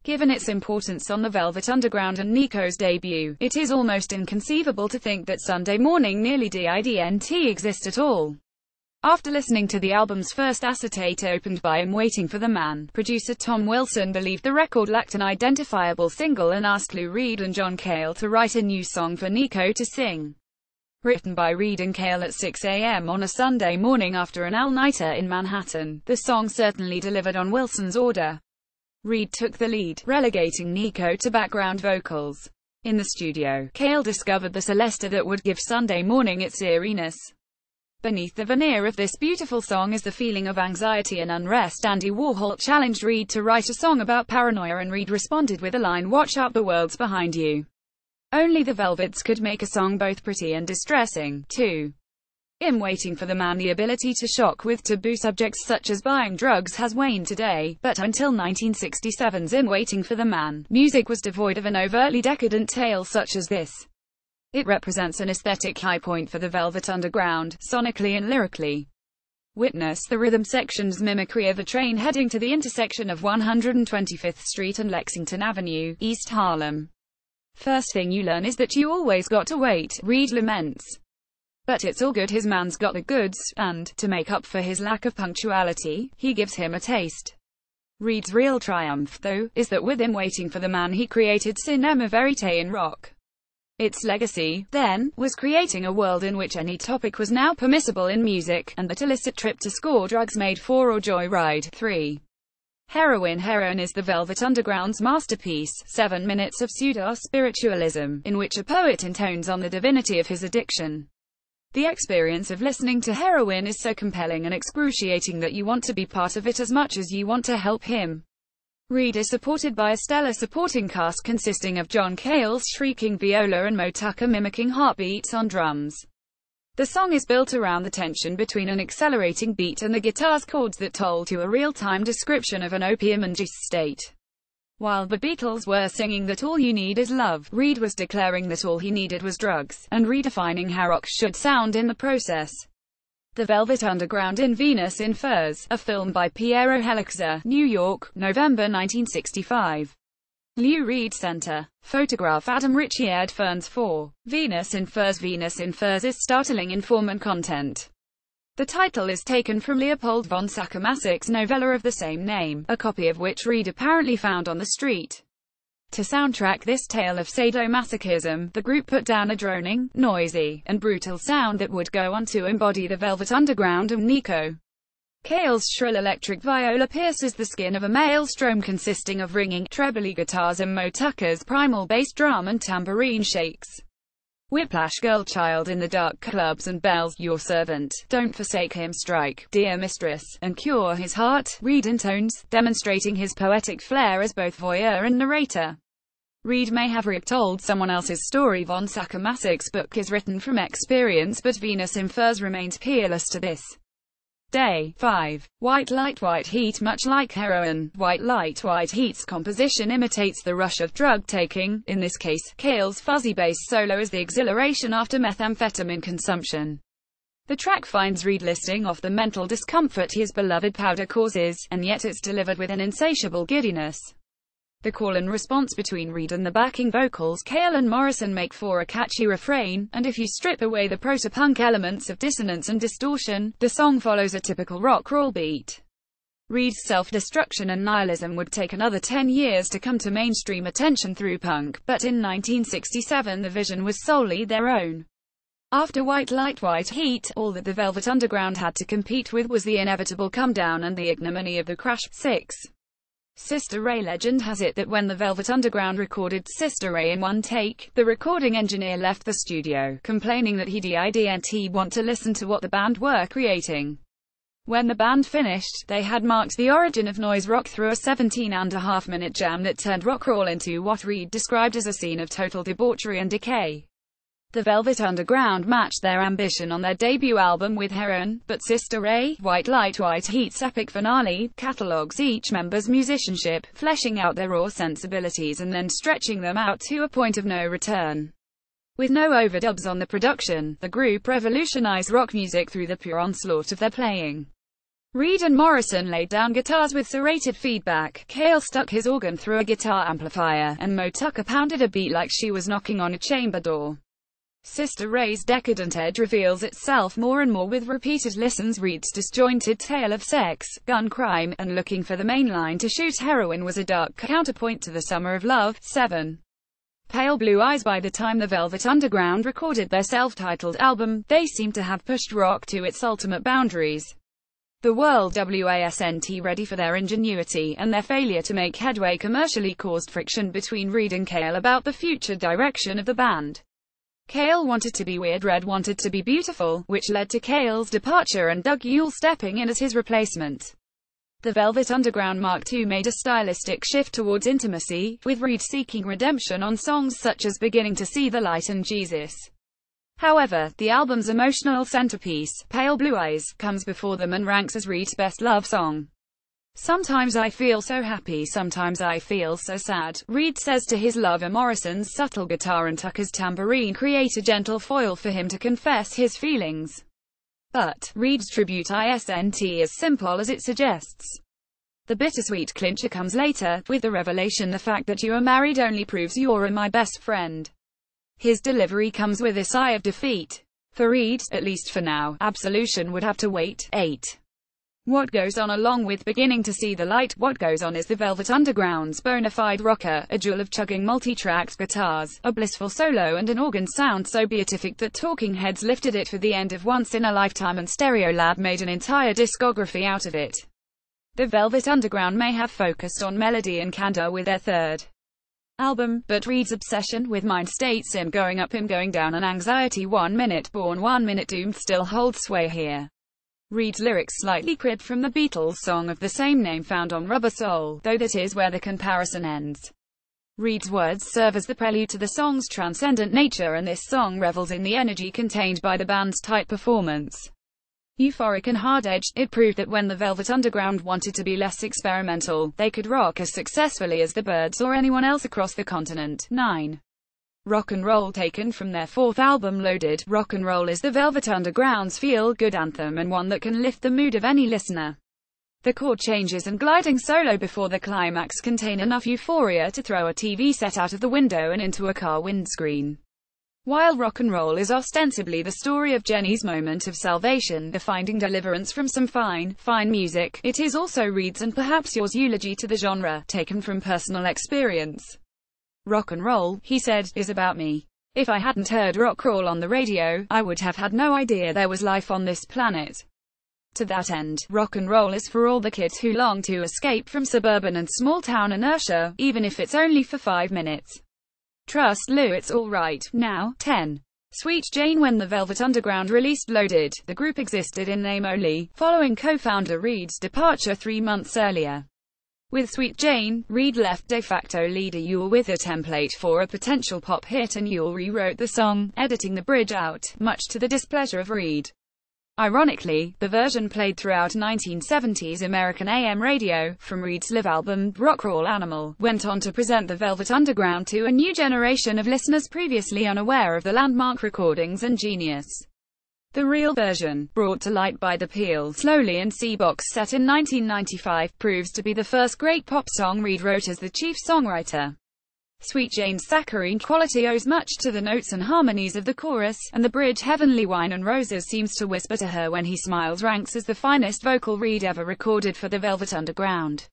Given its importance on the Velvet Underground and Nico's debut, it is almost inconceivable to think that Sunday Morning Nearly Didn't exist at all. After listening to the album's first acetate opened by I'm Waiting for the Man, producer Tom Wilson believed the record lacked an identifiable single and asked Lou Reed and John Cale to write a new song for Nico to sing. Written by Reed and Cale at 6 a.m. on a Sunday morning after an all-nighter in Manhattan, the song certainly delivered on Wilson's order. Reed took the lead, relegating Nico to background vocals. In the studio, Cale discovered the Celesta that would give Sunday Morning its eeriness. Beneath the veneer of this beautiful song is the feeling of anxiety and unrest. Andy Warhol challenged Reed to write a song about paranoia and Reed responded with the line, "Watch out, the world's behind you." Only the Velvets could make a song both pretty and distressing, too. I'm Waiting for the Man. The ability to shock with taboo subjects such as buying drugs has waned today, but until 1967's I'm Waiting for the Man, music was devoid of an overtly decadent tale such as this. It represents an aesthetic high point for the Velvet Underground, sonically and lyrically. Witness the rhythm section's mimicry of a train heading to the intersection of 125th Street and Lexington Avenue, East Harlem. First thing you learn is that you always got to wait, Reed laments. But it's all good, his man's got the goods, and, to make up for his lack of punctuality, he gives him a taste. Reed's real triumph, though, is that with I'm Waiting for the Man he created cinema verite in rock. Its legacy, then, was creating a world in which any topic was now permissible in music, and that illicit trip to score drugs made for or joyride. 3. Heroin is the Velvet Underground's masterpiece, 7 minutes of pseudo-spiritualism, in which a poet intones on the divinity of his addiction. The experience of listening to Heroin is so compelling and excruciating that you want to be part of it as much as you want to help him. Reed is supported by a stellar supporting cast consisting of John Cale's shrieking viola and Mo Tucker mimicking heartbeats on drums. The song is built around the tension between an accelerating beat and the guitar's chords that toll to a real-time description of an opium-induced state. While the Beatles were singing that all you need is love, Reed was declaring that all he needed was drugs, and redefining how rock should sound in the process. The Velvet Underground in Venus in Furs, a film by Piero Helixer, New York, November 1965. Lou Reed Center. Photograph Adam Ritchie Ed Ferns 4. Venus in Furs. Venus in Furs is startling in form and content. The title is taken from Leopold von Sacher-Masoch's novella of the same name, a copy of which Reed apparently found on the street. To soundtrack this tale of sadomasochism, the group put down a droning, noisy, and brutal sound that would go on to embody the Velvet Underground and Nico. Cale's shrill electric viola pierces the skin of a maelstrom consisting of ringing, trebly guitars and Mo Tucker's primal bass drum and tambourine shakes. Whiplash Girl Child in the Dark Clubs and Bells, Your Servant, Don't Forsake Him, Strike, Dear Mistress, and Cure His Heart, Reed intones, demonstrating his poetic flair as both voyeur and narrator. Reed may have retold someone else's story. Von Sacher-Masoch's book is written from experience, but Venus in Furs remains peerless to this day. 5. White Light White Heat. Much like Heroin, White Light White Heat's composition imitates the rush of drug taking. In this case, Cale's fuzzy bass solo is the exhilaration after methamphetamine consumption. The track finds Reed listing off the mental discomfort his beloved powder causes, and yet it's delivered with an insatiable giddiness. The call and response between Reed and the backing vocals Cale and Morrison make for a catchy refrain, and if you strip away the proto-punk elements of dissonance and distortion, the song follows a typical rock roll beat. Reed's self-destruction and nihilism would take another 10 years to come to mainstream attention through punk, but in 1967 the vision was solely their own. After White Light White Heat, all that the Velvet Underground had to compete with was the inevitable come-down and the ignominy of the crash. 6. Sister Ray. Legend has it that when the Velvet Underground recorded Sister Ray in one take, the recording engineer left the studio, complaining that he didn't want to listen to what the band were creating. When the band finished, they had marked the origin of noise rock through a 17.5-minute jam that turned rock roll into what Reed described as a scene of total debauchery and decay. The Velvet Underground matched their ambition on their debut album with Heroin, but Sister Ray, White Light White Heat's epic finale, catalogues each member's musicianship, fleshing out their raw sensibilities and then stretching them out to a point of no return. With no overdubs on the production, the group revolutionized rock music through the pure onslaught of their playing. Reed and Morrison laid down guitars with serrated feedback, Cale stuck his organ through a guitar amplifier, and Moe Tucker pounded a beat like she was knocking on a chamber door. Sister Ray's decadent edge reveals itself more and more with repeated listens. Reed's disjointed tale of sex, gun crime, and looking for the main line to shoot heroin was a dark counterpoint to the Summer of Love. 7. Pale Blue Eyes. By the time the Velvet Underground recorded their self-titled album, they seemed to have pushed rock to its ultimate boundaries. The world wasn't ready for their ingenuity, and their failure to make headway commercially caused friction between Reed and Cale about the future direction of the band. Cale wanted to be weird, Red wanted to be beautiful, which led to Cale's departure and Doug Yule stepping in as his replacement. The Velvet Underground Mark II made a stylistic shift towards intimacy, with Reed seeking redemption on songs such as Beginning to See the Light and Jesus. However, the album's emotional centerpiece, Pale Blue Eyes, comes before them and ranks as Reed's best love song. Sometimes I feel so happy, sometimes I feel so sad, Reed says to his lover. Morrison's subtle guitar and Tucker's tambourine create a gentle foil for him to confess his feelings. But Reed's tribute isn't as simple as it suggests. The bittersweet clincher comes later, with the revelation the fact that you are married only proves you're my best friend. His delivery comes with a sigh of defeat. For Reed, at least for now, absolution would have to wait. 8. What Goes On. Along with Beginning to See the Light, What Goes On is the Velvet Underground's bona fide rocker, a jewel of chugging multi-tracked guitars, a blissful solo and an organ sound so beatific that Talking Heads lifted it for the end of Once in a Lifetime and Stereolab made an entire discography out of it. The Velvet Underground may have focused on melody and candor with their third album, but Reed's obsession with mind states, him going up, him going down, and anxiety 1 minute born 1 minute doomed still holds sway here. Reed's lyrics slightly cribbed from the Beatles' song of the same name found on Rubber Soul, though that is where the comparison ends. Reed's words serve as the prelude to the song's transcendent nature, and this song revels in the energy contained by the band's tight performance. Euphoric and hard-edged, it proved that when the Velvet Underground wanted to be less experimental, they could rock as successfully as the Byrds or anyone else across the continent. 9. Rock and Roll. Taken from their fourth album Loaded, Rock and Roll is the Velvet Underground's feel-good anthem and one that can lift the mood of any listener. The chord changes and gliding solo before the climax contain enough euphoria to throw a TV set out of the window and into a car windscreen. While Rock and Roll is ostensibly the story of Jenny's moment of salvation, the finding deliverance from some fine music, it is also Reed's and perhaps yours eulogy to the genre, taken from personal experience. Rock and roll, he said, is about me. If I hadn't heard rock roll on the radio, I would have had no idea there was life on this planet. To that end, rock and roll is for all the kids who long to escape from suburban and small-town inertia, even if it's only for 5 minutes. Trust Lou, it's alright. Now. 10. Sweet Jane. When the Velvet Underground released Loaded, the group existed in name only, following co-founder Reed's departure 3 months earlier. With Sweet Jane, Reed left de facto leader Yule with a template for a potential pop hit, and Yule rewrote the song, editing the bridge out, much to the displeasure of Reed. Ironically, the version played throughout 1970s American AM radio, from Reed's live album, Rock Roll Animal, went on to present the Velvet Underground to a new generation of listeners previously unaware of the landmark recordings and genius. The real version, brought to light by the Peel Slowly and See box set in 1995, proves to be the first great pop song Reed wrote as the chief songwriter. Sweet Jane's saccharine quality owes much to the notes and harmonies of the chorus, and the bridge Heavenly Wine and Roses seems to whisper to her when he smiles ranks as the finest vocal Reed ever recorded for the Velvet Underground.